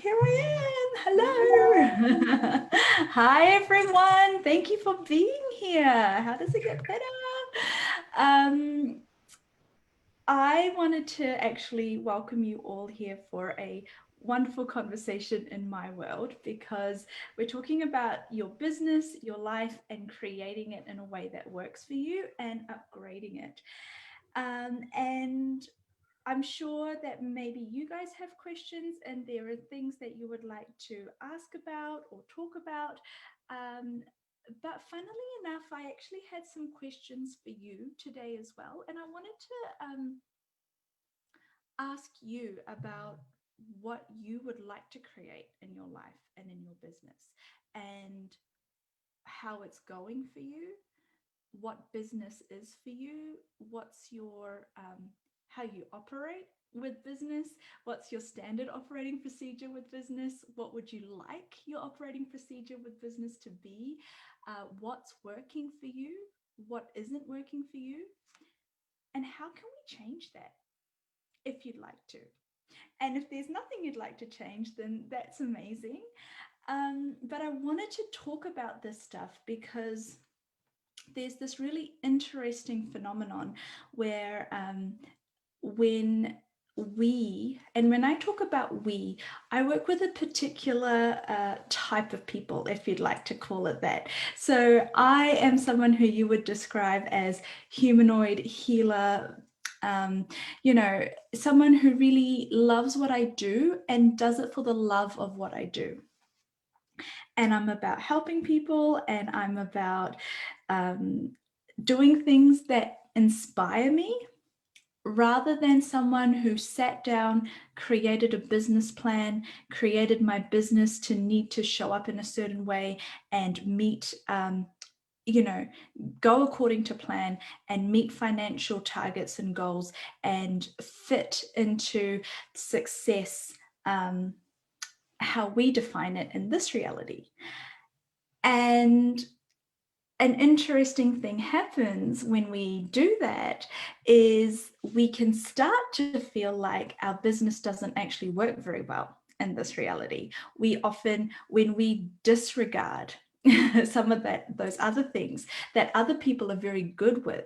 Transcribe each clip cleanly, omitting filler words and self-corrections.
here I am. Hello. Hi, everyone. Thank you for being here. How does it get better? Um, I wanted to actually welcome you all here for a wonderful conversation in my world, because we're talking about your business, your life, and creating it in a way that works for you and upgrading it. And I'm sure that maybe you guys have questions and there are things that you would like to ask about or talk about. But funnily enough, I actually had some questions for you today as well. And I wanted to ask you about what you would like to create in your life and in your business, and how it's going for you, what business is for you, what's your how you operate with business, what's your standard operating procedure with business, what would you like your operating procedure with business to be, what's working for you, what isn't working for you, and how can we change that if you'd like to. And if there's nothing you'd like to change, then that's amazing. But I wanted to talk about this stuff because there's this really interesting phenomenon where when I talk about we, I work with a particular type of people, if you'd like to call it that. So I am someone who you would describe as humanoid healer, someone who really loves what I do and does it for the love of what I do. And I'm about helping people, and I'm about doing things that inspire me, rather than someone who sat down, created a business plan, created my business to need to show up in a certain way and meet, go according to plan and meet financial targets and goals and fit into success, how we define it in this reality. And an interesting thing happens when we do that is we can start to feel like our business doesn't actually work very well in this reality. We often, when we disregard some of those other things that other people are very good with,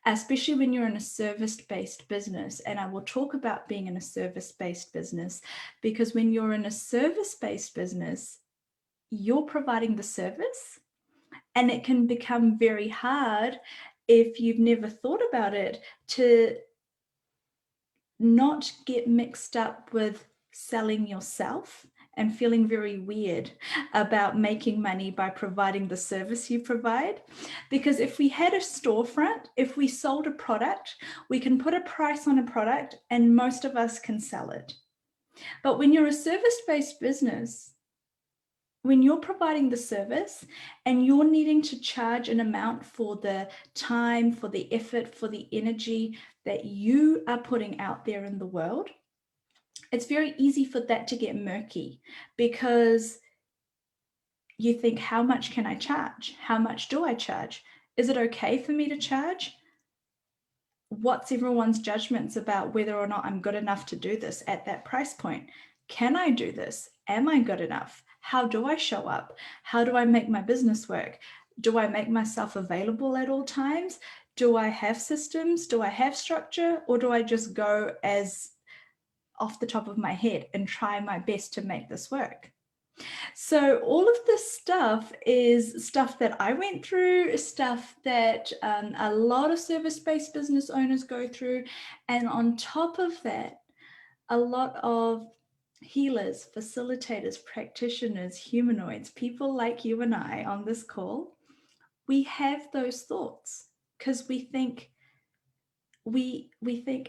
especially when you're in a service-based business. And I will talk about being in a service-based business, because when you're in a service-based business, you're providing the service. And it can become very hard, if you've never thought about it, to not get mixed up with selling yourself and feeling very weird about making money by providing the service you provide. Because if we had a storefront, if we sold a product, we can put a price on a product and most of us can sell it. But when you're a service-based business, when you're providing the service and you're needing to charge an amount for the time, for the effort, for the energy that you are putting out there in the world, it's very easy for that to get murky, because you think, how much can I charge? How much do I charge? Is it okay for me to charge? What's everyone's judgments about whether or not I'm good enough to do this at that price point? Can I do this? Am I good enough? How do I show up? How do I make my business work? Do I make myself available at all times? Do I have systems? Do I have structure? Or do I just go as off the top of my head and try my best to make this work? So all of this stuff is stuff that I went through, stuff that a lot of service-based business owners go through. And on top of that, a lot of healers, facilitators, practitioners, humanoids, people like you and I on this call, we have those thoughts because we think,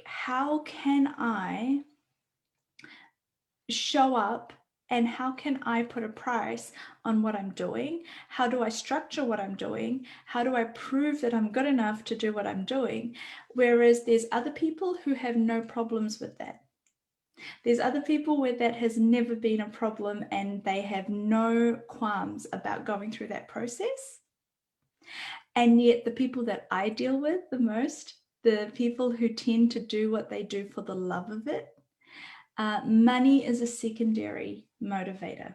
how can I show up and how can I put a price on what I'm doing? How do I structure what I'm doing? How do I prove that I'm good enough to do what I'm doing? Whereas there's other people who have no problems with that. There's other people where that has never been a problem and they have no qualms about going through that process. And yet the people that I deal with the most, the people who tend to do what they do for the love of it, Money is a secondary motivator,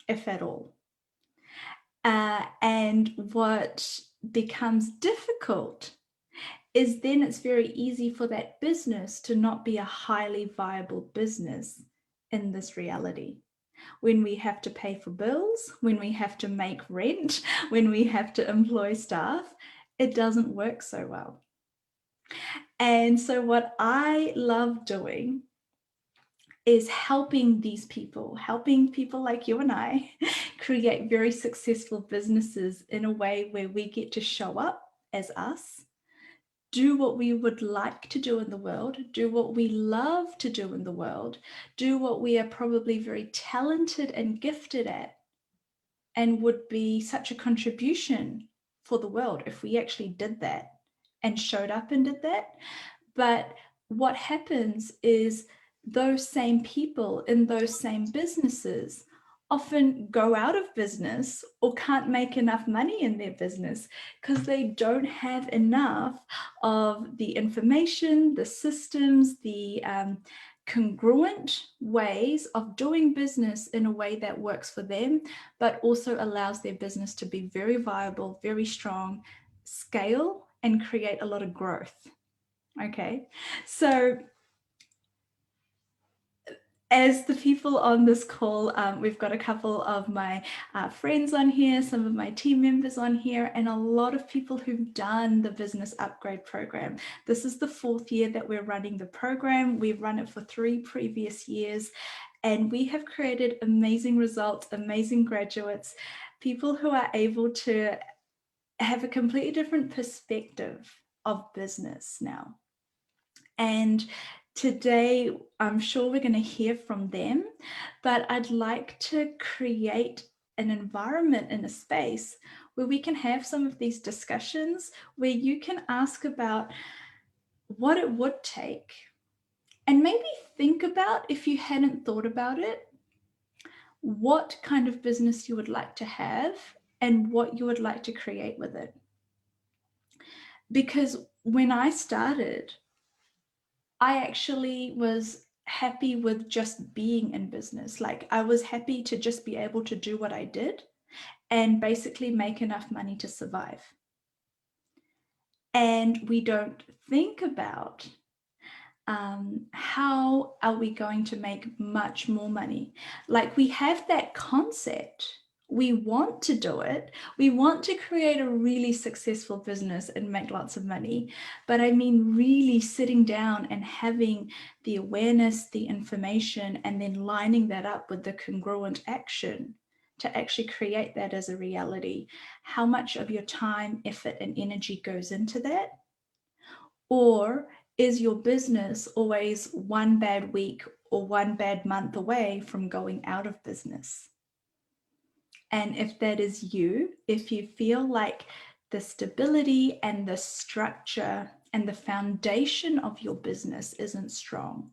if at all. And what becomes difficult is then it's very easy for that business to not be a highly viable business in this reality. When we have to pay for bills, when we have to make rent, when we have to employ staff, it doesn't work so well. And so what I love doing is helping people like you and I create very successful businesses in a way where we get to show up as us, do what we would like to do in the world, do what we love to do in the world, do what we are probably very talented and gifted at, and would be such a contribution for the world if we actually did that and showed up and did that. But what happens is those same people in those same businesses often go out of business or can't make enough money in their business because they don't have enough of the information, the systems, the congruent ways of doing business in a way that works for them, but also allows their business to be very viable, very strong, scale, and create a lot of growth. Okay, so as the people on this call, we've got a couple of my friends on here, some of my team members on here, and a lot of people who've done the Business Upgrade Program. This is the 4th year that we're running the program. We've run it for 3 previous years, and we have created amazing results, amazing graduates, people who are able to have a completely different perspective of business now. And today, I'm sure we're going to hear from them, but I'd like to create an environment in a space where we can have some of these discussions, where you can ask about what it would take, and maybe think about, if you hadn't thought about it, what kind of business you would like to have and what you would like to create with it. Because when I started, I actually was happy with just being in business. Like, I was happy to just be able to do what I did and basically make enough money to survive. And we don't think about how are we going to make much more money? Like, we have that concept. We want to do it. We want to create a really successful business and make lots of money. But I mean, really sitting down and having the awareness, the information, and then lining that up with the congruent action to actually create that as a reality. How much of your time, effort, and energy goes into that? Or is your business always one bad week or one bad month away from going out of business? And if that is you, if you feel like the stability and the structure and the foundation of your business isn't strong,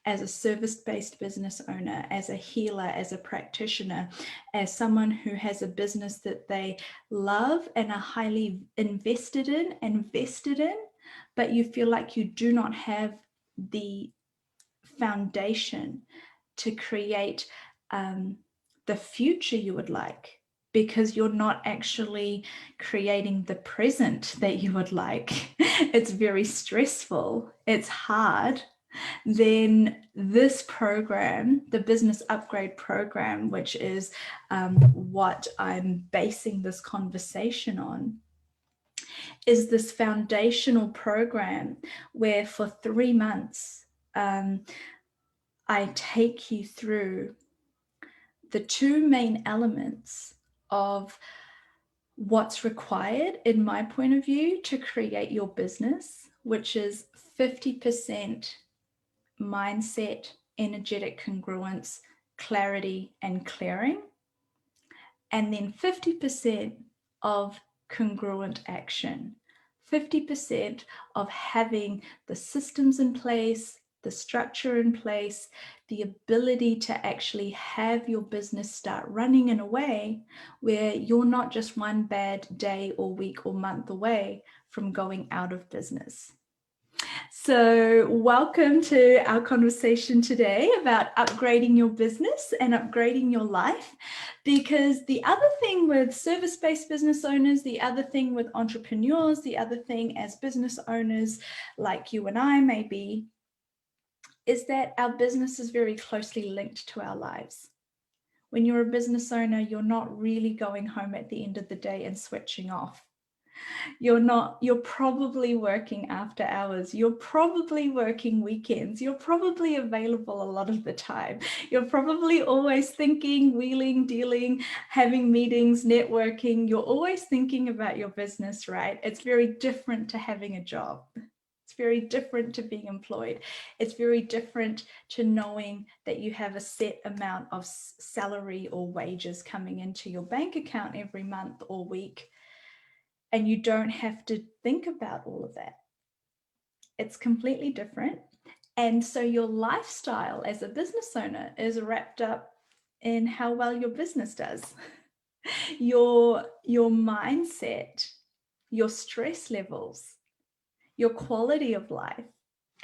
as a service-based business owner, as a healer, as a practitioner, as someone who has a business that they love and are highly invested in and vested in, but you feel like you do not have the foundation to create the future you would like, because you're not actually creating the present that you would like. It's very stressful, it's hard. Then this program, the Business Upgrade Program, which is what I'm basing this conversation on, is this foundational program where for 3 months, I take you through the 2 main elements of what's required, in my point of view, to create your business, which is 50% mindset, energetic congruence, clarity, and clearing, and then 50% of congruent action, 50% of having the systems in place, the structure in place, the ability to actually have your business start running in a way where you're not just one bad day or week or month away from going out of business. So, welcome to our conversation today about upgrading your business and upgrading your life. Because the other thing with service-based business owners, the other thing with entrepreneurs, the other thing as business owners like you and I maybe, is that our business is very closely linked to our lives. When you're a business owner, you're not really going home at the end of the day and switching off. You're probably working after hours. You're probably working weekends. You're probably available a lot of the time. You're probably always thinking, wheeling, dealing, having meetings, networking. You're always thinking about your business, right? It's very different to having a job. It's very different to being employed. It's very different to knowing that you have a set amount of salary or wages coming into your bank account every month or week. And you don't have to think about all of that. It's completely different. And so your lifestyle as a business owner is wrapped up in how well your business does. Your mindset, your stress levels, your quality of life,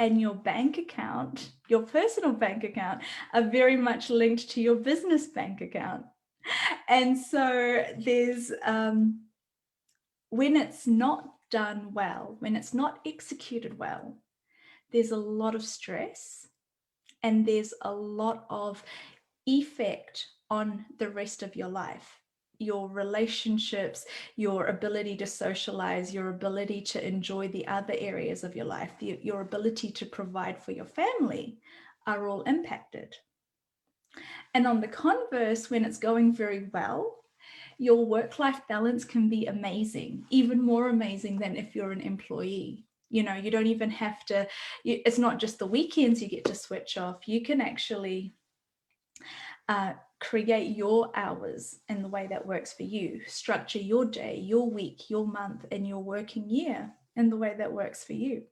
and your bank account, your personal bank account, are very much linked to your business bank account. And so there's when it's not done well, when it's not executed well, there's a lot of stress and there's a lot of effect on the rest of your life. Your relationships, your ability to socialize, your ability to enjoy the other areas of your life, your ability to provide for your family are all impacted. And on the converse, when it's going very well, your work-life balance can be amazing, even more amazing than if you're an employee. You know, you don't even have to, it's not just the weekends you get to switch off. You can actually create your hours in the way that works for you, structure your day, your week, your month, and your working year in the way that works for you.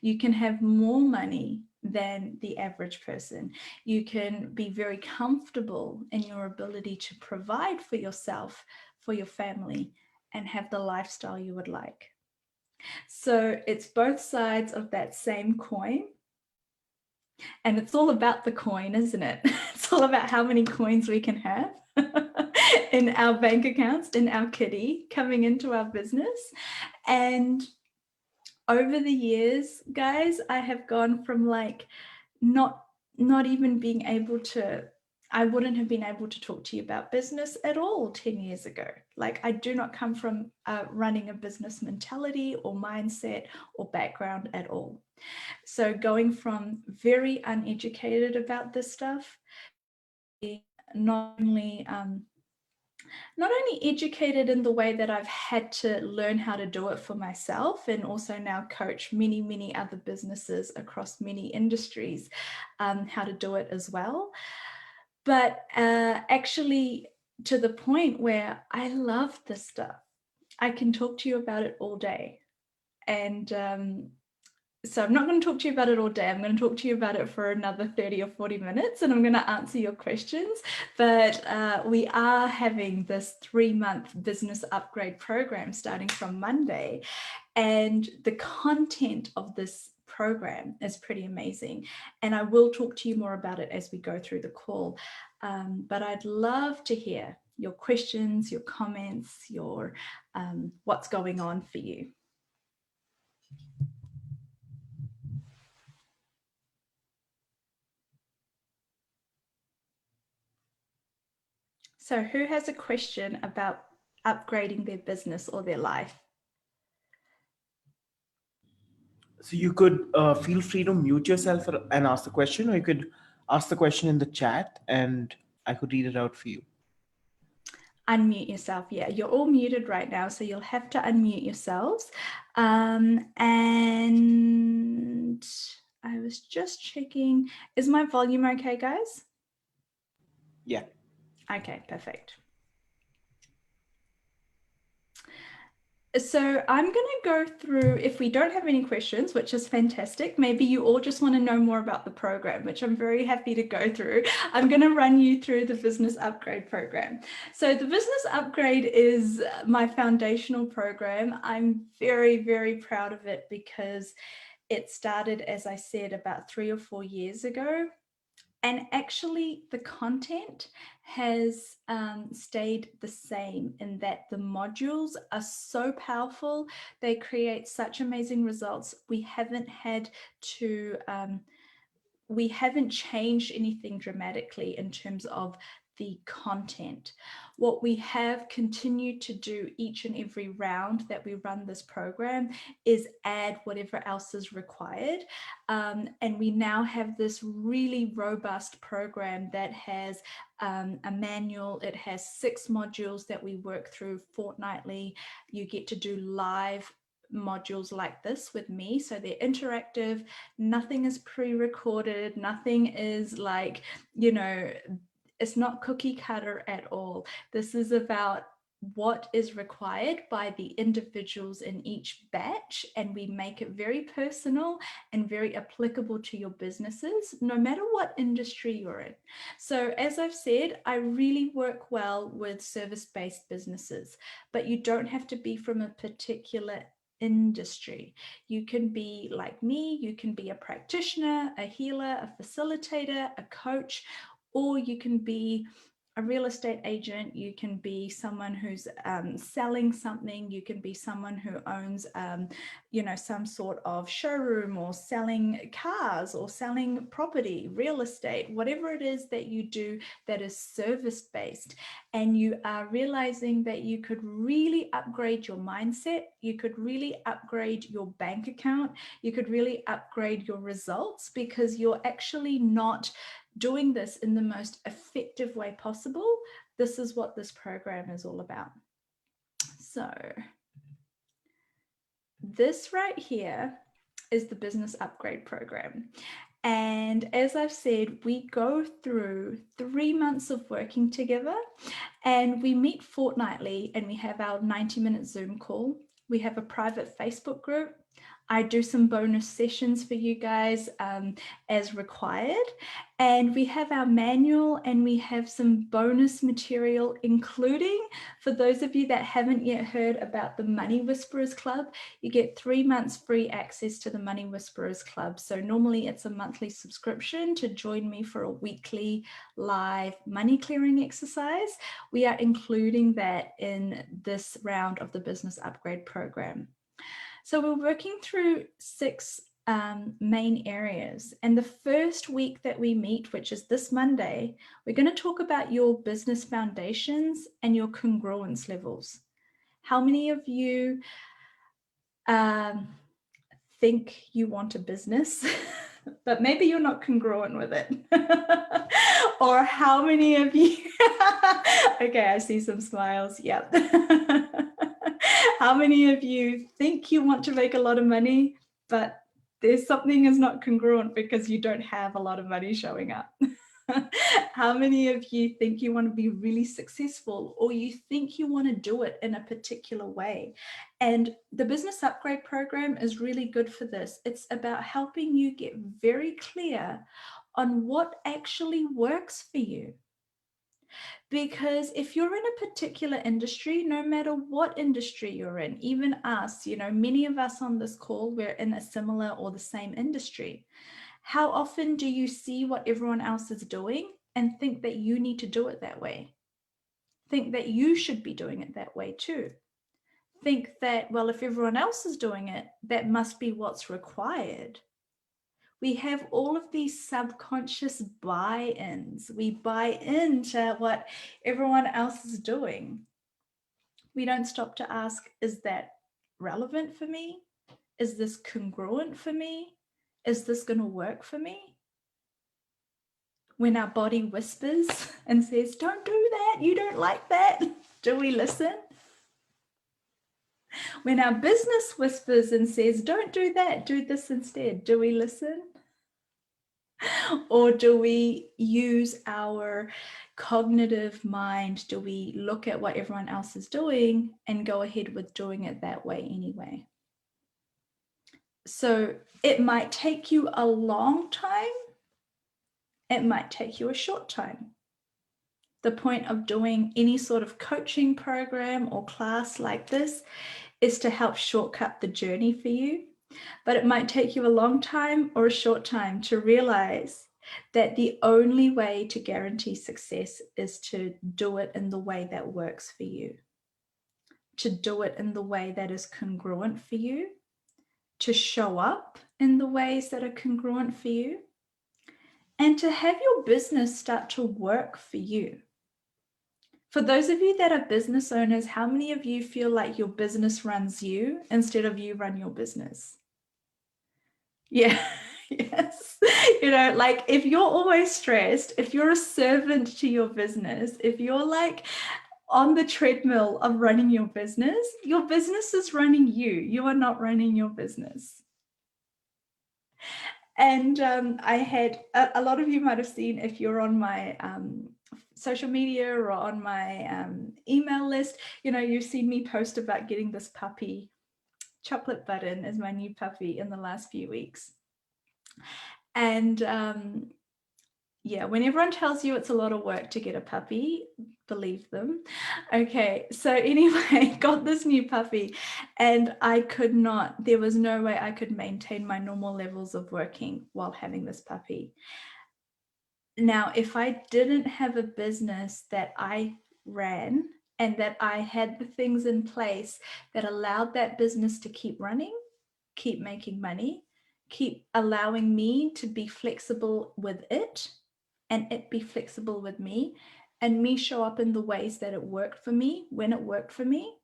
You can have more money than the average person. You can be very comfortable in your ability to provide for yourself, for your family, and have the lifestyle you would like. So it's both sides of that same coin. And it's all about the coin, isn't it? It's all about how many coins we can have in our bank accounts, in our kitty, coming into our business. And over the years, guys, I have gone from like not even being able to, I wouldn't have been able to talk to you about business at all 10 years ago. Like, I do not come from running a business mentality or mindset or background at all. So going from very uneducated about this stuff, not only educated in the way that I've had to learn how to do it for myself, and also now coach many, many other businesses across many industries how to do it as well. But actually to the point where I love this stuff. I can talk to you about it all day. And so I'm not going to talk to you about it all day. I'm going to talk to you about it for another 30 or 40 minutes, and I'm going to answer your questions. But we are having this 3-month business upgrade program starting from Monday. And the content of this program is pretty amazing. And I will talk to you more about it as we go through the call. But I'd love to hear your questions, your comments, your what's going on for you. So who has a question about upgrading their business or their life? So you could feel free to mute yourself and ask the question, or you could ask the question in the chat and I could read it out for you. Unmute yourself. Yeah, you're all muted right now, so you'll have to unmute yourselves. And I was just checking. Is my volume okay, guys? Yeah. Okay, perfect. So I'm going to go through, if we don't have any questions, which is fantastic, maybe you all just want to know more about the program, which I'm very happy to go through. I'm going to run you through the Business Upgrade program. So the Business Upgrade is my foundational program. I'm very, very proud of it because It started, as I said, about 3 or 4 years ago. And actually, the content has stayed the same in that the modules are so powerful. They create such amazing results. We haven't changed anything dramatically in terms of the content. What we have continued to do each and every round that we run this program is add whatever else is required. And we now have this really robust program that has a manual. It has 6 modules that we work through fortnightly. You get to do live modules like this with me, so they're interactive. Nothing is pre-recorded, nothing is like, it's not cookie cutter at all. This is about what is required by the individuals in each batch, and we make it very personal and very applicable to your businesses, no matter what industry you're in. So as I've said, I really work well with service-based businesses, but you don't have to be from a particular industry. You can be like me, you can be a practitioner, a healer, a facilitator, a coach, or you can be a real estate agent, you can be someone who's selling something, you can be someone who owns, some sort of showroom, or selling cars, or selling property, real estate, whatever it is that you do that is service-based. And you are realizing that you could really upgrade your mindset, you could really upgrade your bank account, you could really upgrade your results, because you're actually not doing this in the most effective way possible. This is what this program is all about. So this right here is the Business Upgrade Program. And as I've said, we go through 3 months of working together, and we meet fortnightly, and we have our 90-minute Zoom call. We have a private Facebook group. I do some bonus sessions for you guys as required. And we have our manual, and we have some bonus material, including, for those of you that haven't yet heard about the Money Whisperers Club, you get 3 months free access to the Money Whisperers Club. So normally it's a monthly subscription to join me for a weekly live money clearing exercise. We are including that in this round of the Business Upgrade Program. So we're working through 6 main areas. And the first week that we meet, which is this Monday, we're going to talk about your business foundations and your congruence levels. How many of you think you want a business, but maybe you're not congruent with it? Or how many of you, okay, I see some smiles, yep. How many of you think you want to make a lot of money, but there's something is not congruent because you don't have a lot of money showing up? How many of you think you want to be really successful, or you think you want to do it in a particular way? And the Business Upgrade Program is really good for this. It's about helping you get very clear on what actually works for you. Because if you're in a particular industry, no matter what industry you're in, even us, many of us on this call, we're in a similar or the same industry. How often do you see what everyone else is doing and think that you need to do it that way? Think that you should be doing it that way too. Think that, well, if everyone else is doing it, that must be what's required. We have all of these subconscious buy-ins. We buy into what everyone else is doing. We don't stop to ask, is that relevant for me? Is this congruent for me? Is this going to work for me? When our body whispers and says, don't do that, you don't like that, do we listen? When our business whispers and says, don't do that, do this instead, do we listen? Or do we use our cognitive mind? Do we look at what everyone else is doing and go ahead with doing it that way anyway? So it might take you a long time. It might take you a short time. The point of doing any sort of coaching program or class like this is to help shortcut the journey for you. But it might take you a long time or a short time to realize that the only way to guarantee success is to do it in the way that works for you, to do it in the way that is congruent for you, to show up in the ways that are congruent for you, and to have your business start to work for you. For those of you that are business owners, how many of you feel like your business runs you instead of you run your business? Yeah, yes. Like if you're always stressed, if you're a servant to your business, if you're like on the treadmill of running your business is running you. You are not running your business. And I had a lot of you might have seen, if you're on my social media or on my email list, you've seen me post about getting this puppy. Chocolate Button is my new puppy in the last few weeks. And yeah, when everyone tells you it's a lot of work to get a puppy, believe them. Okay, so anyway, got this new puppy, and there was no way I could maintain my normal levels of working while having this puppy. Now, if I didn't have a business that I ran and that I had the things in place that allowed that business to keep running, keep making money, keep allowing me to be flexible with it, and it be flexible with me, and me show up in the ways that it worked for me when it worked for me,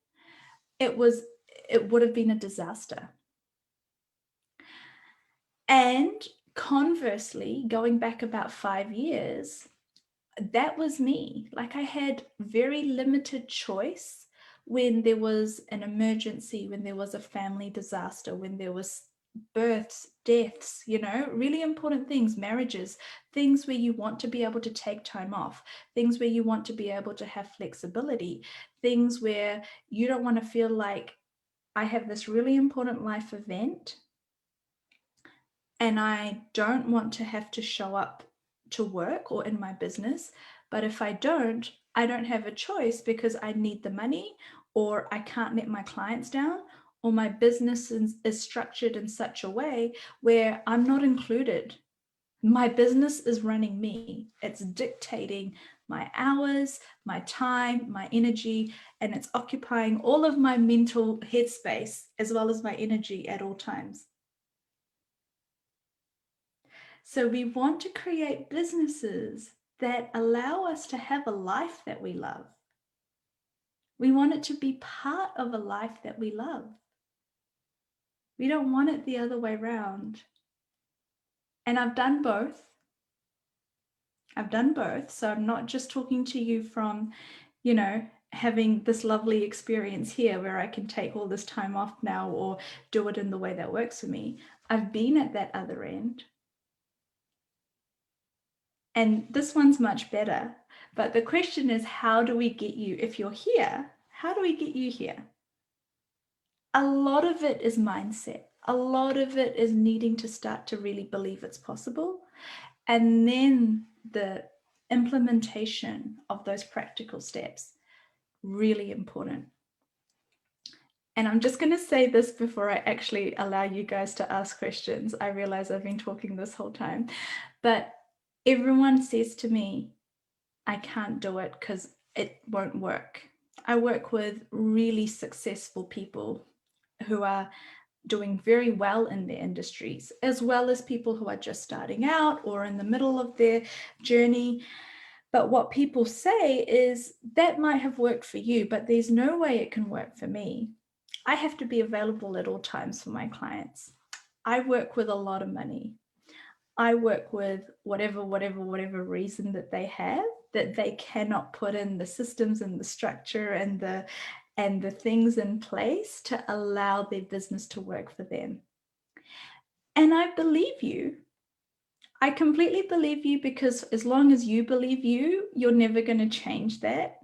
it would have been a disaster. And conversely, going back about 5 years, that was me. Like I had very limited choice when there was an emergency, when there was a family disaster, when there was births, deaths, really important things, marriages, things where you want to be able to take time off, things where you want to be able to have flexibility, things where you don't want to feel like I have this really important life event and I don't want to have to show up to work or in my business. But if I don't have a choice because I need the money, or I can't let my clients down, or my business is structured in such a way where I'm not included. My business is running me. It's dictating my hours, my time, my energy, and it's occupying all of my mental headspace as well as my energy at all times. So we want to create businesses that allow us to have a life that we love. We want it to be part of a life that we love. We don't want it the other way around. And I've done both. So I'm not just talking to you from, having this lovely experience here where I can take all this time off now or do it in the way that works for me. I've been at that other end. And this one's much better. But the question is, how do we get you, if you're here, how do we get you here? A lot of it is mindset. A lot of it is needing to start to really believe it's possible. And then the implementation of those practical steps, really important. And I'm just going to say this before I actually allow you guys to ask questions. I realize I've been talking this whole time, but everyone says to me, I can't do it because it won't work. I work with really successful people who are doing very well in their industries, as well as people who are just starting out or in the middle of their journey. But what people say is that might have worked for you, but there's no way it can work for me. I have to be available at all times for my clients. I work with a lot of money. I work with whatever reason that they have, that they cannot put in the systems and the structure and the things in place to allow their business to work for them. And I believe you. I completely believe you, because as long as you believe you, you're never going to change that.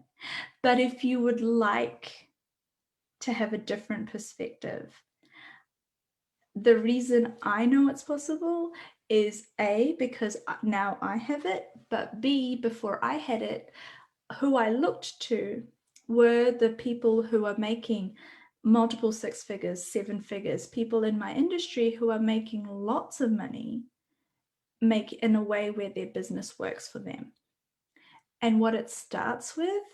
But if you would like to have a different perspective, the reason I know it's possible is A, because now I have it, but B, before I had it, who I looked to were the people who are making multiple 6 figures, 7 figures, people in my industry who are making lots of money make in a way where their business works for them. And what it starts with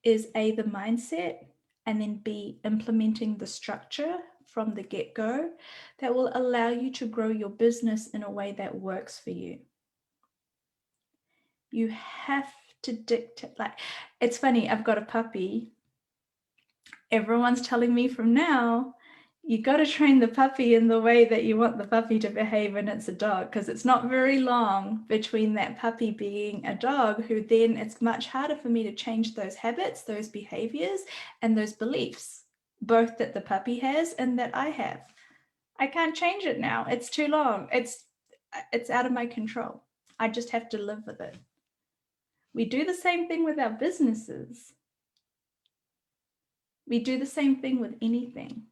is A, the mindset, and then B, implementing the structure from the get-go that will allow you to grow your business in a way that works for you. You have to dictate, like, it's funny, I've got a puppy. Everyone's telling me from now, you got to train the puppy in the way that you want the puppy to behave when it's a dog, because it's not very long between that puppy being a dog, who then it's much harder for me to change those habits, those behaviors, and those beliefs, both that the puppy has and that I have. I can't change it now. It's too long. It's out of my control. I just have to live with it. We do the same thing with our businesses. We do the same thing with anything.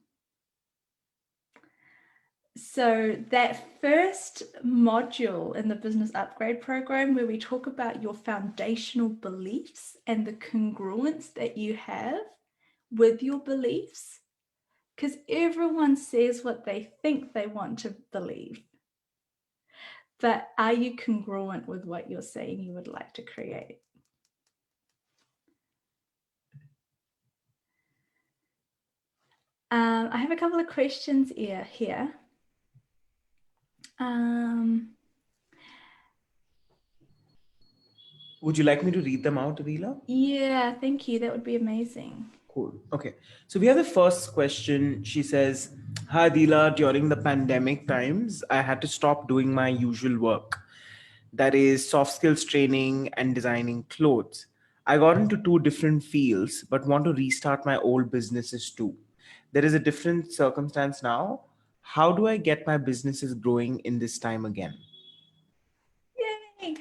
So that first module in the business upgrade program, where we talk about your foundational beliefs and the congruence that you have with your beliefs, because everyone says what they think they want to believe. But are you congruent with what you're saying you would like to create? I have a couple of questions here. Would you like me to read them out, Adila? Yeah, thank you. That would be amazing. Cool. Okay. So we have the first question. She says, "Hi, Adila. During the pandemic times, I had to stop doing my usual work. That is soft skills training and designing clothes. I got into two different fields, but want to restart my old businesses too. There is a different circumstance now. How do I get my businesses growing in this time again?" Yay.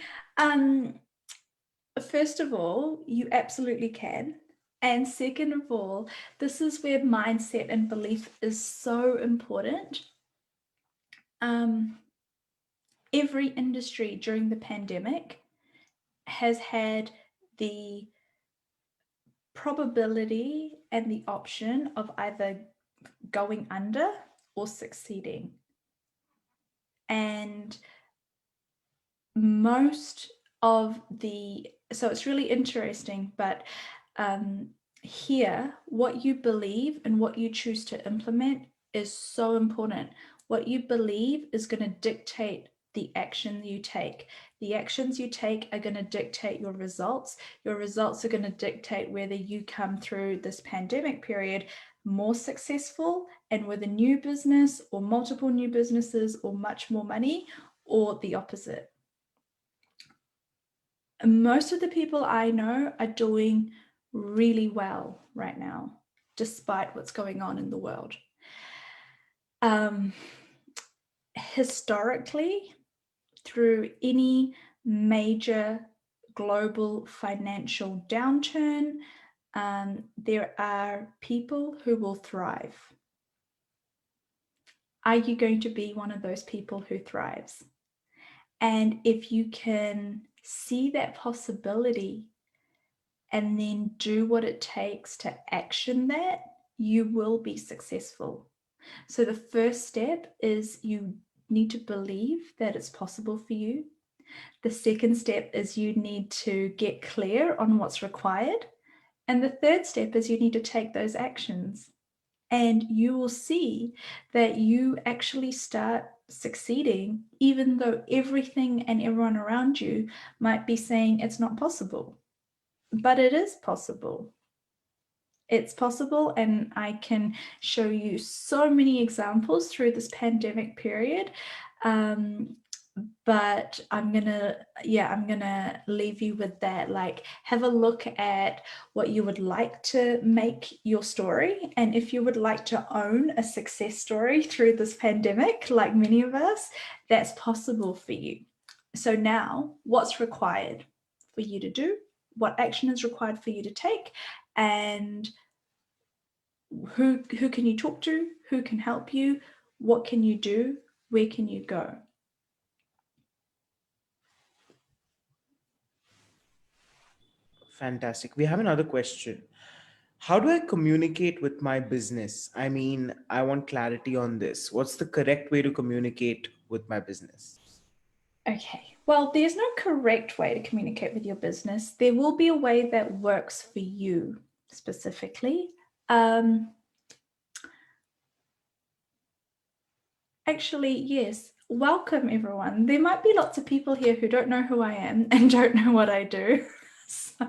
First of all, you absolutely can. And second of all, this is where mindset and belief is so important. Every industry during the pandemic has had the probability and the option of either going under or succeeding. And most of so it's really interesting, but here, what you believe and what you choose to implement is so important. What you believe is going to dictate the action you take. The actions you take are going to dictate your results. Your results are going to dictate whether you come through this pandemic period more successful and with a new business or multiple new businesses or much more money, or the opposite. Most of the people I know are doing really well right now, despite what's going on in the world. Historically, through any major global financial downturn, there are people who will thrive. Are you going to be one of those people who thrives? And if you can see that possibility and then do what it takes to action that, you will be successful. So the first step is you need to believe that it's possible for you. The second step is you need to get clear on what's required. And the third step is you need to take those actions. And you will see that you actually start succeeding, even though everything and everyone around you might be saying it's not possible. But it is possible. It's possible, and I can show you so many examples through this pandemic period. But I'm gonna leave you with that. Like, have a look at what you would like to make your story, and if you would like to own a success story through this pandemic, like many of us, that's possible for you. So now, what's required for you to do? What action is required for you to take? And who can you talk to? Who can help you? What can you do? Where can you go? Fantastic. We have another question. How do I communicate with my business? I mean, I want clarity on this. What's the correct way to communicate with my business? Okay, well, there's no correct way to communicate with your business. There will be a way that works for you specifically. Actually, yes. Welcome, everyone. There might be lots of people here who don't know who I am and don't know what I do. So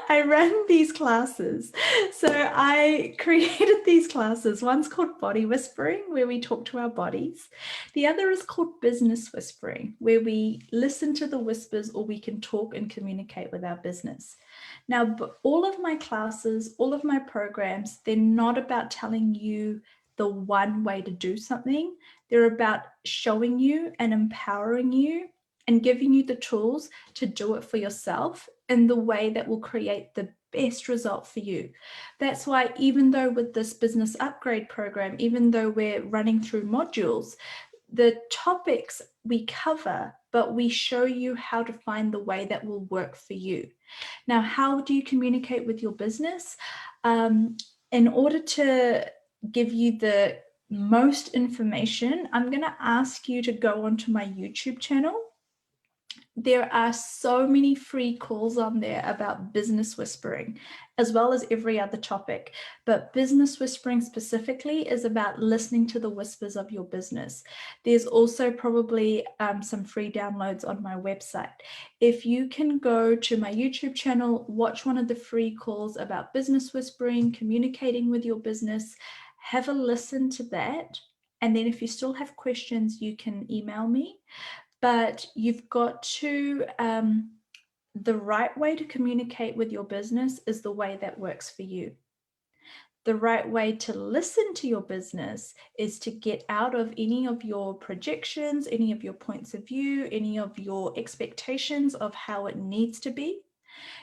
I run these classes. So I created these classes. One's called Body Whispering, where we talk to our bodies. The other is called Business Whispering, where we listen to the whispers or we can talk and communicate with our business. Now, all of my classes, all of my programs, they're not about telling you the one way to do something. They're about showing you and empowering you and giving you the tools to do it for yourself in the way that will create the best result for you. That's why even though with this business upgrade program, even though we're running through modules, the topics we cover, but we show you how to find the way that will work for you. Now, how do you communicate with your business? In order to give you the most information, I'm going to ask you to go onto my YouTube channel. There are so many free calls on there about business whispering, as well as every other topic. But business whispering specifically is about listening to the whispers of your business. There's also probably some free downloads on my website. If you can go to my YouTube channel, watch one of the free calls about business whispering, communicating with your business, have a listen to that. And then if you still have questions, you can email me. But you've got to, the right way to communicate with your business is the way that works for you. The right way to listen to your business is to get out of any of your projections, any of your points of view, any of your expectations of how it needs to be.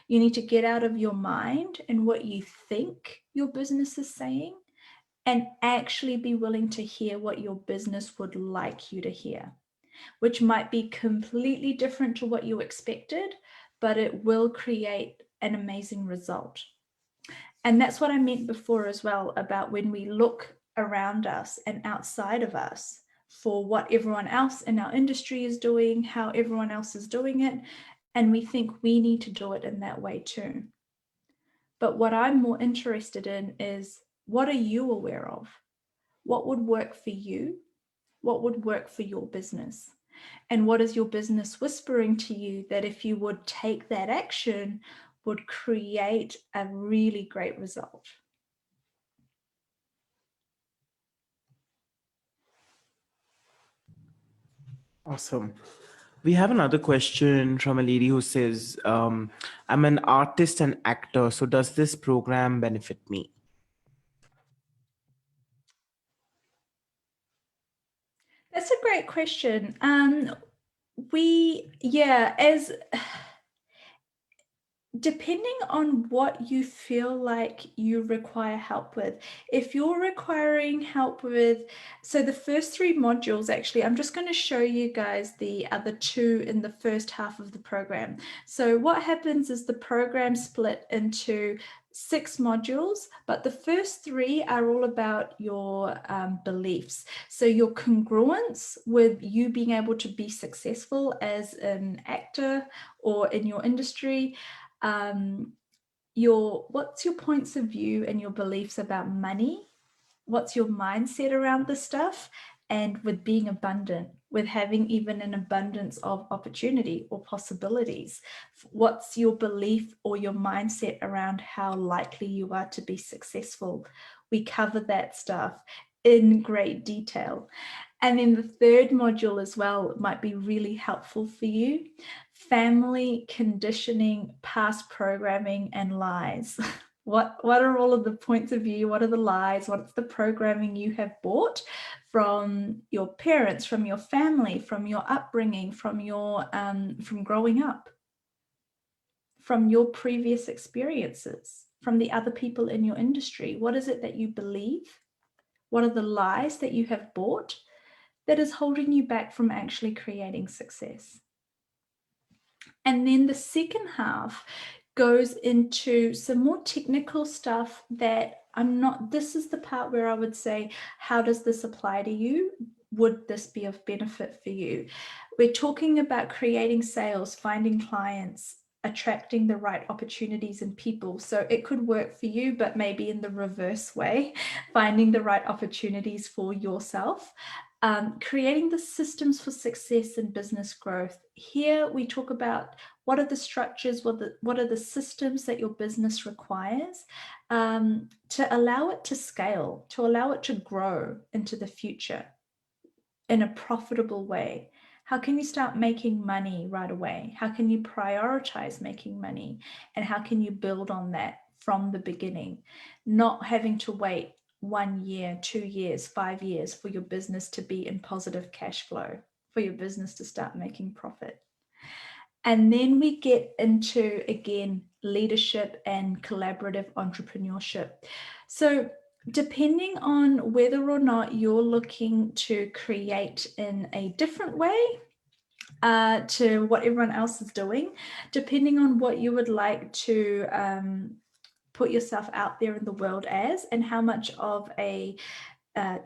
You need to get out of your mind and what you think your business is saying and actually be willing to hear what your business would like you to hear, which might be completely different to what you expected, but it will create an amazing result. And that's what I meant before as well about when we look around us and outside of us for what everyone else in our industry is doing, how everyone else is doing it, and we think we need to do it in that way too. But what I'm more interested in is, what are you aware of? What would work for you? What would work for your business? And what is your business whispering to you that if you would take that action would create a really great result? Awesome. We have another question from a lady who says, I'm an artist and actor, so does this program benefit me? That's a great question. As depending on what you feel like you require help with. If you're requiring help with, so the first 3 modules, actually, I'm just going to show you guys the other 2 in the first half of the program. So what happens is the program split into 6 modules, but the first 3 are all about your beliefs. So your congruence with you being able to be successful as an actor or in your industry. What's your points of view and your beliefs about money? What's your mindset around this stuff? And with being abundant, with having even an abundance of opportunity or possibilities, what's your belief or your mindset around how likely you are to be successful? We cover that stuff in great detail. And then the third module as well might be really helpful for you. Family conditioning, past programming, and lies. What are all of the points of view? What are the lies? What's the programming you have bought from your parents, from your family, from your upbringing, from your from growing up, from your previous experiences, from the other people in your industry? What is it that you believe? What are the lies that you have bought that is holding you back from actually creating success? And then the second half goes into some more technical stuff that this is the part where I would say, how does this apply to you? Would this be of benefit for you? We're talking about creating sales, finding clients, attracting the right opportunities and people. So it could work for you, but maybe in the reverse way, finding the right opportunities for yourself. Creating the systems for success and business growth. Here we talk about what are the structures, what are the systems that your business requires to allow it to scale, to allow it to grow into the future in a profitable way. How can you start making money right away? How can you prioritize making money? And how can you build on that from the beginning? Not having to wait 1 year, 2 years, 5 years for your business to be in positive cash flow, for your business to start making profit. And then we get into, again, leadership and collaborative entrepreneurship. So depending on whether or not you're looking to create in a different way to what everyone else is doing, depending on what you would like to put yourself out there in the world as, and how much of a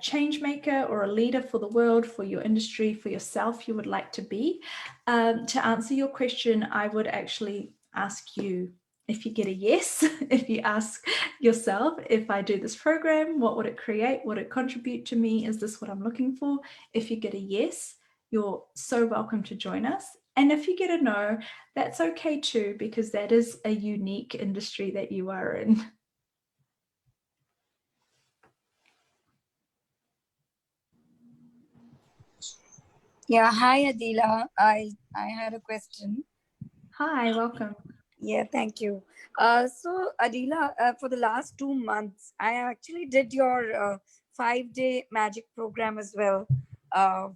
change maker or a leader for the world, for your industry, for yourself you would like to be. To answer your question, I would actually ask you, if you get a yes, if you ask yourself, if I do this program, what would it create? Would it contribute to me? Is this what I'm looking for? If you get a yes, you're so welcome to join us. And if you get a no, that's okay too, because that is a unique industry that you are in. Yeah, hi Adila. I had a question. Hi, welcome. Yeah, thank you. So Adila, for the last 2 months, I actually did your 5-day magic program as well. Uh,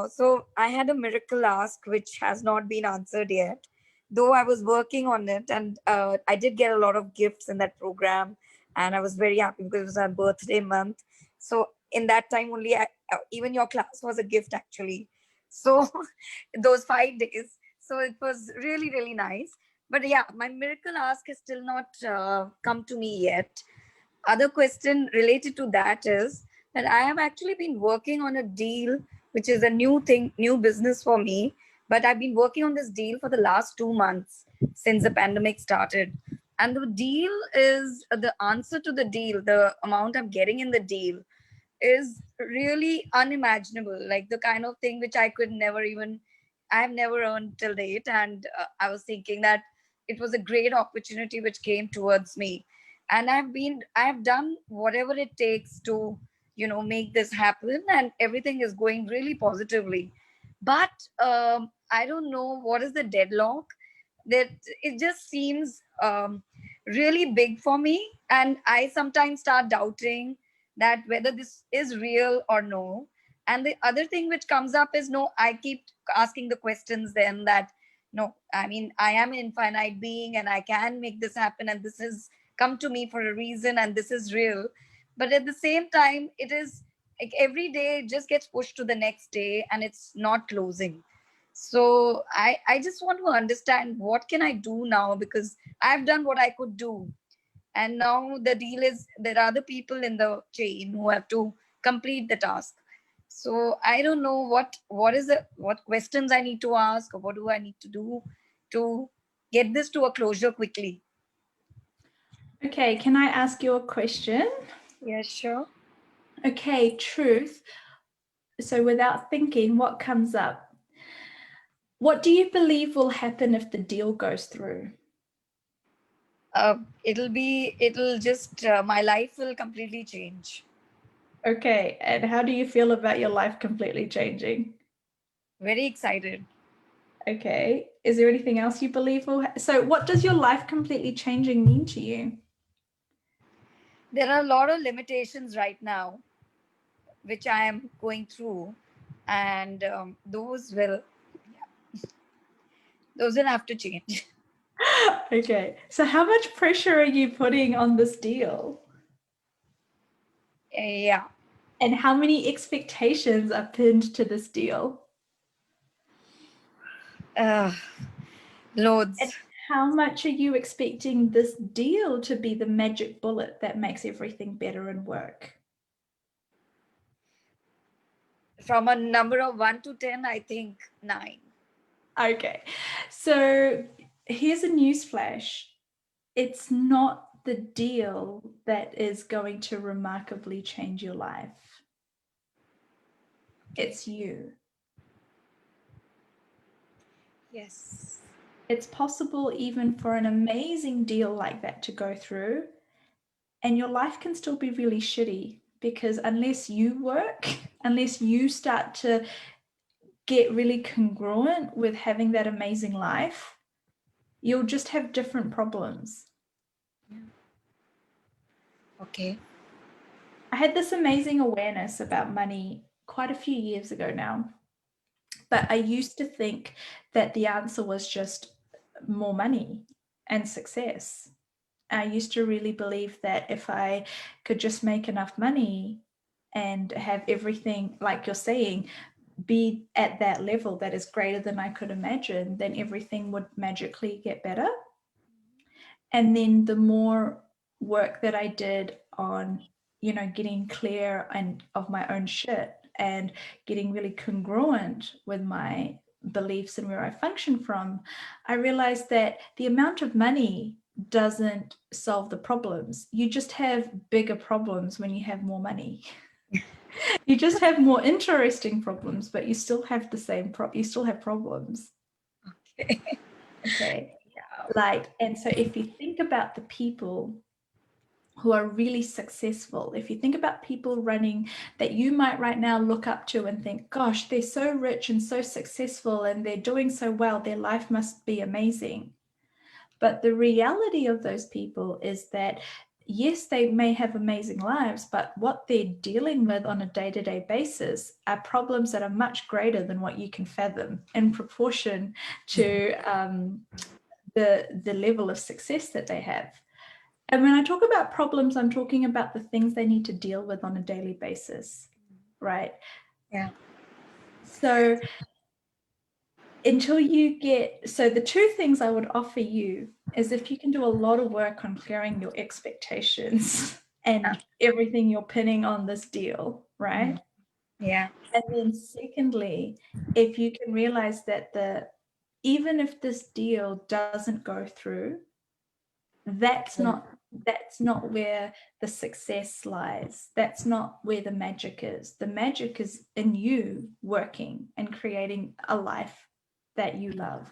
so I had a miracle ask which has not been answered yet, though I was working on it, and I did get a lot of gifts in that program, and I was very happy because it was my birthday month. So in that time only, even your class was a gift actually. So those 5 days. So it was really, really nice. But yeah, my miracle ask has still not come to me yet. Other question related to that is that I have actually been working on a deal, which is a new thing, new business for me. But I've been working on this deal for the last 2 months since the pandemic started. And the deal is the answer to the deal, the amount I'm getting in the deal is really unimaginable, like the kind of thing which I could never even, I've never earned till date. And I was thinking that it was a great opportunity which came towards me, and I've done whatever it takes to make this happen, and everything is going really positively. But I don't know what is the deadlock, that it just seems really big for me, and I sometimes start doubting that whether this is real or no. And the other thing which comes up is, no, I keep asking the questions then that, no, I mean, I am an infinite being and I can make this happen, and this has come to me for a reason, and this is real. But at the same time, it is like every day it just gets pushed to the next day and it's not closing. So I just want to understand what can I do now, because I've done what I could do, and now the deal is there are other people in the chain who have to complete the task. So I don't know what questions I need to ask, or what do I need to do to get this to a closure quickly. Okay, can I ask you a question? Yeah, sure. Okay, truth. So without thinking, what comes up? What do you believe will happen if the deal goes through? It'll just my life will completely change. Okay, and how do you feel about your life completely changing? Very excited. Okay, is there anything else you believe will so what does your life completely changing mean to you? There are a lot of limitations right now which I am going through, and those will have to change. Okay, so how much pressure are you putting on this deal? Yeah. And how many expectations are pinned to this deal? Loads. how much are you expecting this deal to be the magic bullet that makes everything better and work? From a number of 1 to 10, I think 9. Okay, so here's a news flash. It's not the deal that is going to remarkably change your life. It's you. Yes. It's possible even for an amazing deal like that to go through, and your life can still be really shitty, because unless you work, unless you start to get really congruent with having that amazing life, you'll just have different problems. Okay. I had this amazing awareness about money quite a few years ago now, but I used to think that the answer was just more money and success. I used to really believe that if I could just make enough money and have everything, like you're saying, be at that level that is greater than I could imagine, then everything would magically get better. And then the more work that I did on, getting clear and of my own shit and getting really congruent with my beliefs and where I function from, I realized that the amount of money doesn't solve the problems. You just have bigger problems when you have more money. You just have more interesting problems, but you still have the same you still have problems. Okay. Okay. Yeah. And so if you think about the people who are really successful, if you think about people running that you might right now look up to and think, gosh, they're so rich and so successful and they're doing so well, their life must be amazing. But the reality of those people is that, yes, they may have amazing lives, but what they're dealing with on a day-to-day basis are problems that are much greater than what you can fathom in proportion to the level of success that they have. And when I talk about problems, I'm talking about the things they need to deal with on a daily basis, right? Yeah. So the two things I would offer you is, if you can do a lot of work on clearing your expectations and everything you're pinning on this deal, right? Yeah. And then secondly, if you can realize that even if this deal doesn't go through, that's not where the success lies. That's not where the magic is. The magic is in you working and creating a life that you love.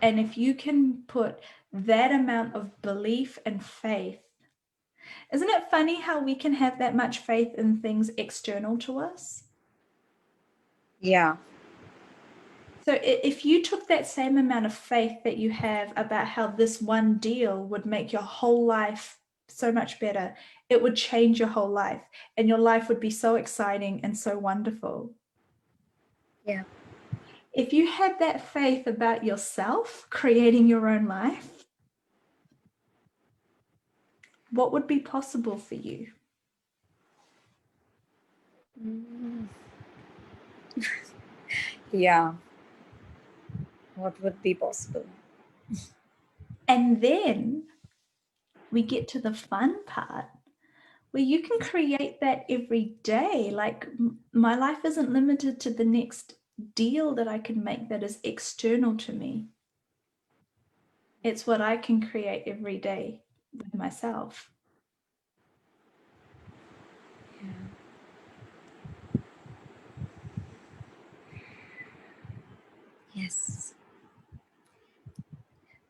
And if you can put that amount of belief and faith, isn't it funny how we can have that much faith in things external to us? Yeah. So if you took that same amount of faith that you have about how this one deal would make your whole life so much better, it would change your whole life, and your life would be so exciting and so wonderful. Yeah. If you had that faith about yourself creating your own life, what would be possible for you? Yeah. What would be possible? And then we get to the fun part where you can create that every day. Like, my life isn't limited to the next deal that I can make that is external to me. It's what I can create every day with myself. Yes.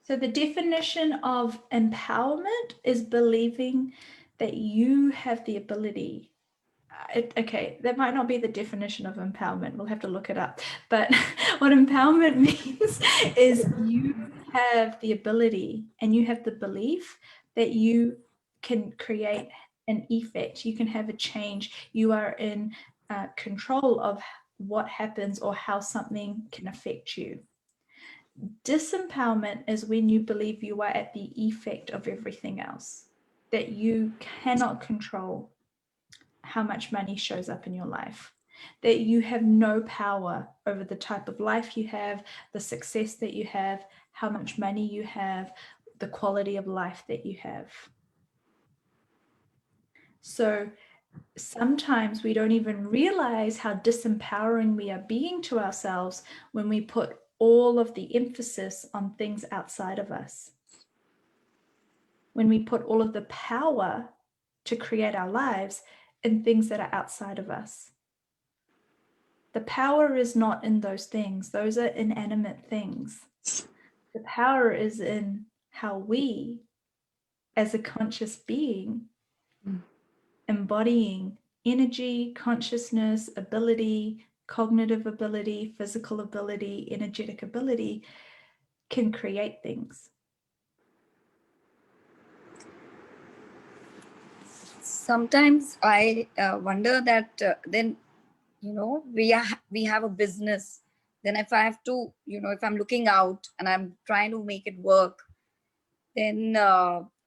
So the definition of empowerment is believing that you have the ability. Okay, that might not be the definition of empowerment. We'll have to look it up. But what empowerment means is you have the ability and you have the belief that you can create an effect. You can have a change. You are in control of what happens or how something can affect you. Disempowerment is when you believe you are at the effect of everything else, that you cannot control how much money shows up in your life, that you have no power over the type of life you have, the success that you have, how much money you have, the quality of life that you have. So sometimes we don't even realize how disempowering we are being to ourselves when we put all of the emphasis on things outside of us. When we put all of the power to create our lives in things that are outside of us. The power is not in those things. Those are inanimate things. The power is in how we, as a conscious being, embodying energy, consciousness, ability, cognitive ability, physical ability, energetic ability, can create things. Sometimes I wonder that then, we have a business. Then if I have to, if I'm looking out and I'm trying to make it work, then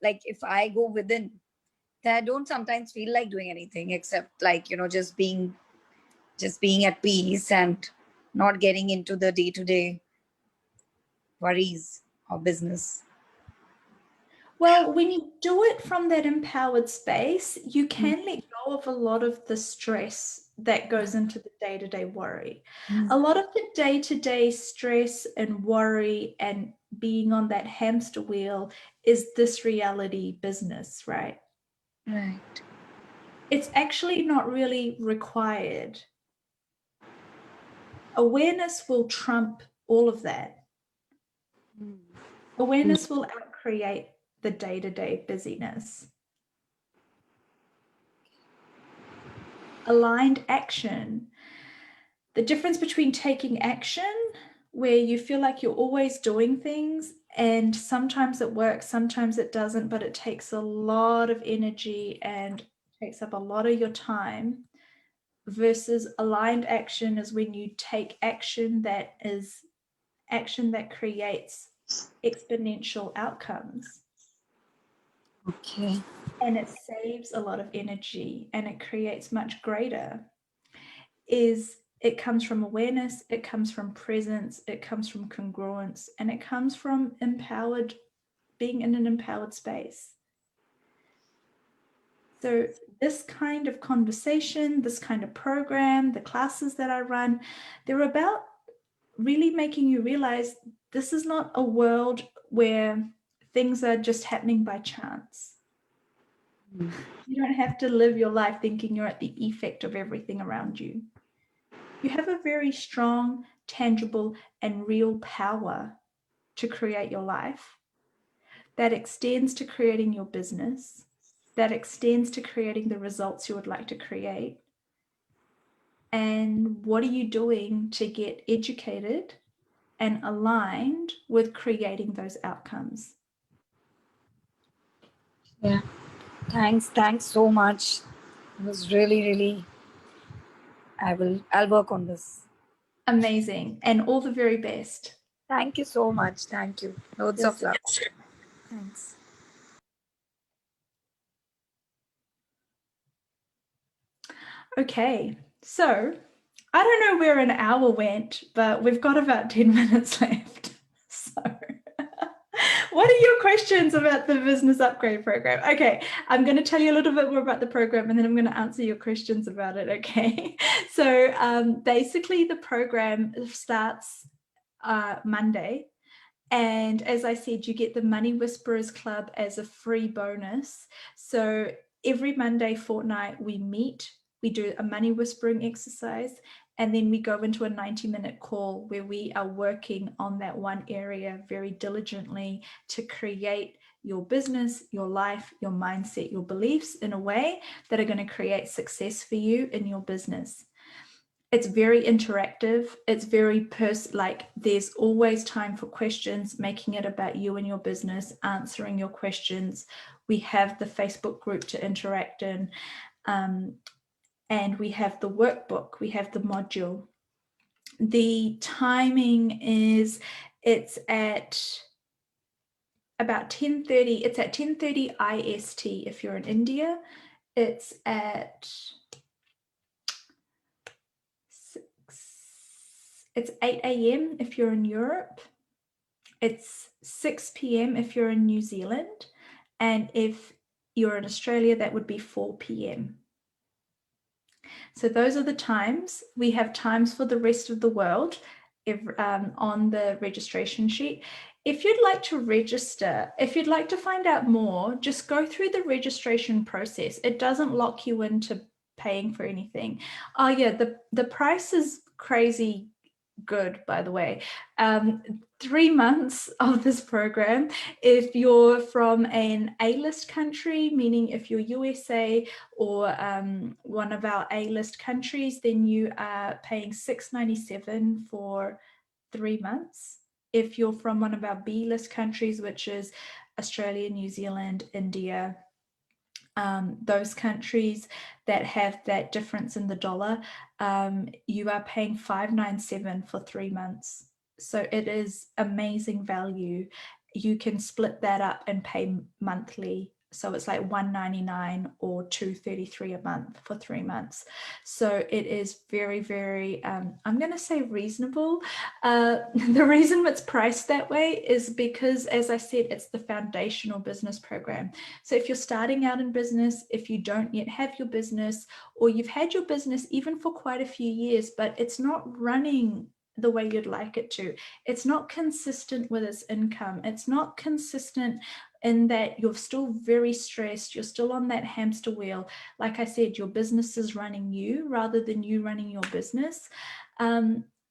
like if I go within, then I don't sometimes feel like doing anything except like, just being at peace and not getting into the day-to-day worries of business. Well, when you do it from that empowered space, you can let go of a lot of the stress that goes into the day-to-day worry. A lot of the day-to-day stress and worry and being on that hamster wheel is this reality business, right? Right. It's actually not really required. Awareness will trump all of that. Awareness will outcreate the day-to-day busyness. Aligned action. The difference between taking action, where you feel like you're always doing things, and sometimes it works, sometimes it doesn't, but it takes a lot of energy and takes up a lot of your time, versus aligned action is when you take action that is action that creates exponential outcomes. Okay. And it saves a lot of energy and it creates much greater. It comes from awareness, it comes from presence, it comes from congruence, and it comes from being in an empowered space. So this kind of conversation, this kind of program, the classes that I run, they're about really making you realize this is not a world where things are just happening by chance. You don't have to live your life thinking you're at the effect of everything around you. You have a very strong, tangible, and real power to create your life that extends to creating your business, that extends to creating the results you would like to create. And what are you doing to get educated and aligned with creating those outcomes? Yeah. Thanks so much. It was really, I'll work on this. Amazing. And all the very best. Thank you so much. Thank you. Loads Yes. of love. Thanks. Okay, so I don't know where an hour went, but we've got about 10 minutes left. So what are your questions about the business upgrade program? Okay, I'm going to tell you a little bit more about the program and then I'm going to answer your questions about it. Okay, so basically the program starts Monday. And as I said, you get the Money Whisperers Club as a free bonus. So every Monday fortnight we meet, we do a money whispering exercise, and then we go into a 90-minute call where we are working on that one area very diligently to create your business, your life, your mindset, your beliefs in a way that are going to create success for you in your business. It's very interactive. It's very like there's always time for questions, making it about you and your business, answering your questions. We have the Facebook group to interact in, and we have the workbook, we have the module. The timing is, it's at about 10:30. It's at 10:30 IST if you're in India. It's at 8 a.m. if you're in Europe, It's 6 p.m. if you're in New Zealand, and if you're in Australia, that would be 4 p.m. So those are the times. We have times for the rest of the world on the registration sheet. If you'd like to register, if you'd like to find out more, just go through the registration process. It doesn't lock you into paying for anything. Oh yeah, the price is crazy good, by the way. 3 months of this program, if you're from an A-list country, meaning if you're USA or one of our A-list countries, then you are paying $6.97 for 3 months. If you're from one of our B-list countries, which is Australia, New Zealand, India, those countries that have that difference in the dollar, you are paying $5.97 for 3 months. So it is amazing value. You can split that up and pay monthly. So it's like $1.99 or $2.33 a month for 3 months. So it is very, very, I'm going to say reasonable. The reason it's priced that way is because, as I said, it's the foundational business program. So if you're starting out in business, if you don't yet have your business, or you've had your business even for quite a few years, but it's not running the way you'd like it to, it's not consistent with its income, it's not consistent in that you're still very stressed, you're still on that hamster wheel. Like I said, your business is running you rather than you running your business.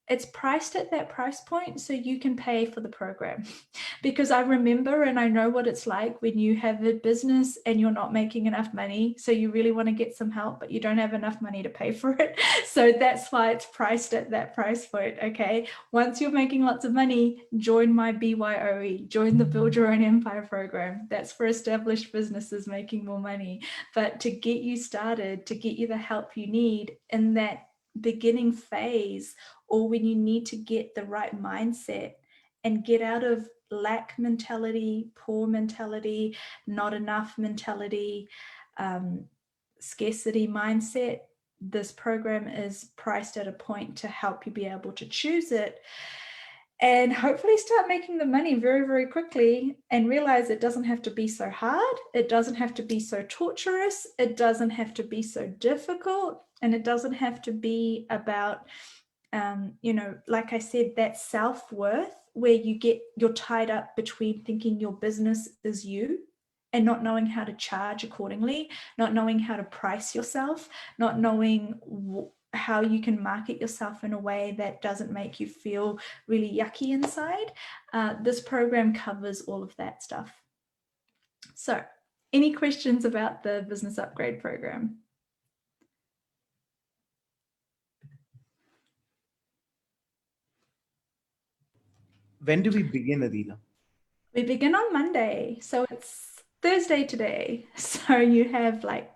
It's priced at that price point so you can pay for the program. Because I remember and I know what it's like when you have a business and you're not making enough money. So you really want to get some help, but you don't have enough money to pay for it. So that's why it's priced at that price point. Okay. Once you're making lots of money, join my BYOE, join the Build Your Own Empire program. That's for established businesses making more money. But to get you started, to get you the help you need in that beginning phase, or when you need to get the right mindset and get out of lack mentality, poor mentality, not enough mentality, scarcity mindset, this program is priced at a point to help you be able to choose it and hopefully start making the money very, very quickly and realize it doesn't have to be so hard. It doesn't have to be so torturous. It doesn't have to be so difficult. And it doesn't have to be about, like I said, that self-worth where you're tied up between thinking your business is you and not knowing how to charge accordingly, not knowing how to price yourself, not knowing how you can market yourself in a way that doesn't make you feel really yucky inside. This program covers all of that stuff. So, any questions about the Business Upgrade program? When do we begin, Adila? We begin on Monday. So it's Thursday today. So you have like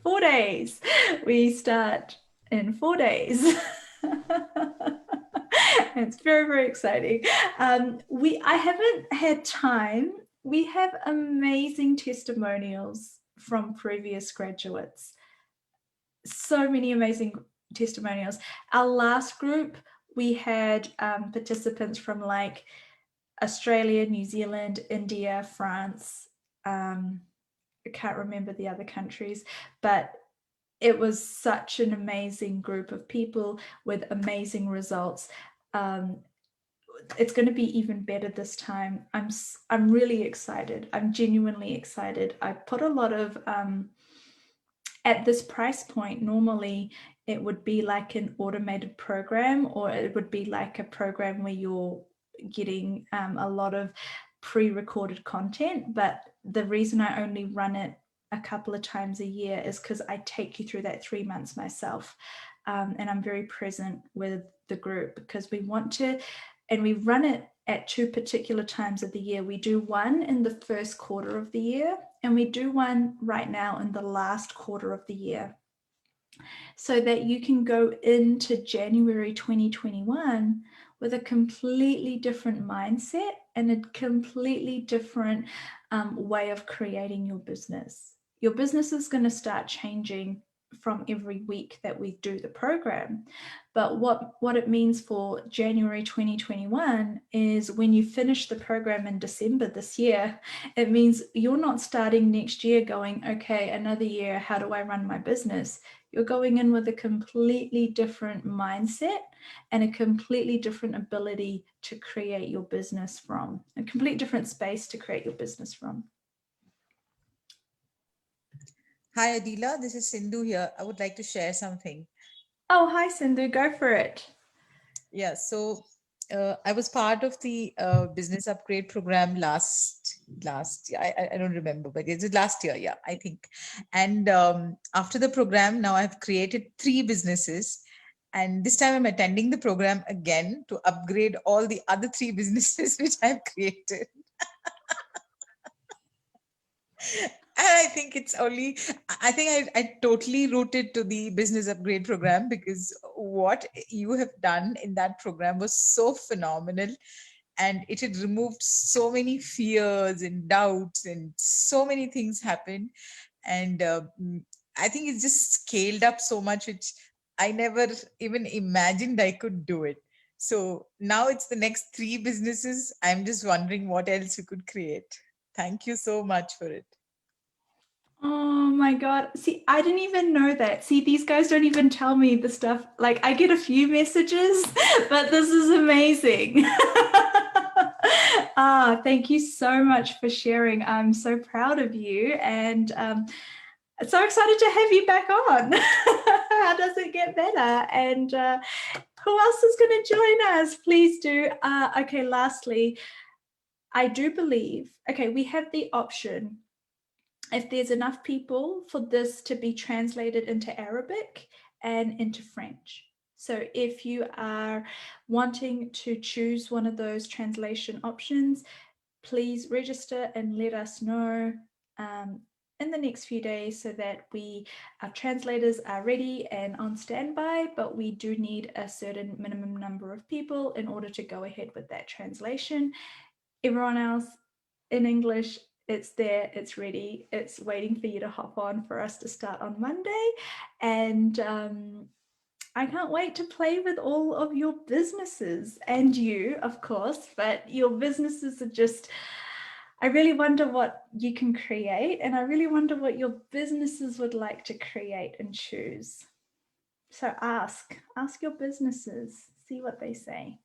4 days. We start in 4 days. It's very, very exciting. I haven't had time. We have amazing testimonials from previous graduates. So many amazing testimonials. Our last group, we had participants from like Australia, New Zealand, India, France. I can't remember the other countries, but it was such an amazing group of people with amazing results. It's going to be even better this time. I'm really excited. I'm genuinely excited. I put a lot of at this price point. Normally, it would be like an automated program, or it would be like a program where you're getting a lot of pre-recorded content. But the reason I only run it a couple of times a year is because I take you through that 3 months myself. And I'm very present with the group because we want to, and we run it at 2 particular times of the year. We do one in the first quarter of the year, and we do one right now in the last quarter of the year, so that you can go into January 2021 with a completely different mindset and a completely different way of creating your business. Your business is going to start changing from every week that we do the program. But what it means for January 2021 is when you finish the program in December this year, it means you're not starting next year going, okay, another year, how do I run my business? You're going in with a completely different mindset and a completely different ability to create your business from, a complete different space to create your business from. Hi, Adila. This is Sindhu here. I would like to share something. Oh, hi, Sindhu. Go for it. Yeah, so I was part of the business upgrade program last year. I don't remember, but it's last year, yeah, I think. And after the program, now I've created 3 businesses. And this time I'm attending the program again to upgrade all the other 3 businesses which I've created. And I think I think I totally rooted to the business upgrade program, because what you have done in that program was so phenomenal, and it had removed so many fears and doubts, and so many things happened. And I think it's just scaled up so much, which I never even imagined I could do it. So now it's the next 3 businesses. I'm just wondering what else you could create. Thank you so much for it. Oh my God. See, I didn't even know that. See, these guys don't even tell me the stuff. Like, I get a few messages, but this is amazing. Thank you so much for sharing. I'm so proud of you, and so excited to have you back on. How does it get better? And who else is going to join us? Please do. Okay, lastly, I do believe, okay, we have the option, if there's enough people, for this to be translated into Arabic and into French. So if you are wanting to choose one of those translation options, please register and let us know in the next few days, so that our translators are ready and on standby, but we do need a certain minimum number of people in order to go ahead with that translation. Everyone else in English, it's there, it's ready, it's waiting for you to hop on for us to start on Monday. And I can't wait to play with all of your businesses, and you, of course, but your businesses are just, I really wonder what you can create, and I really wonder what your businesses would like to create and choose. So ask your businesses, see what they say.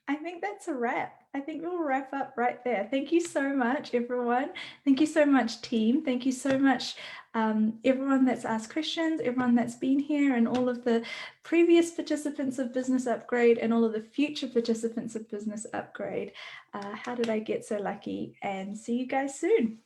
I think that's a wrap. I think we'll wrap up right there. Thank you so much, everyone. Thank you so much, team. Thank you so much, everyone that's asked questions, everyone that's been here, and all of the previous participants of Business Upgrade, and all of the future participants of Business Upgrade. How did I get so lucky? And see you guys soon.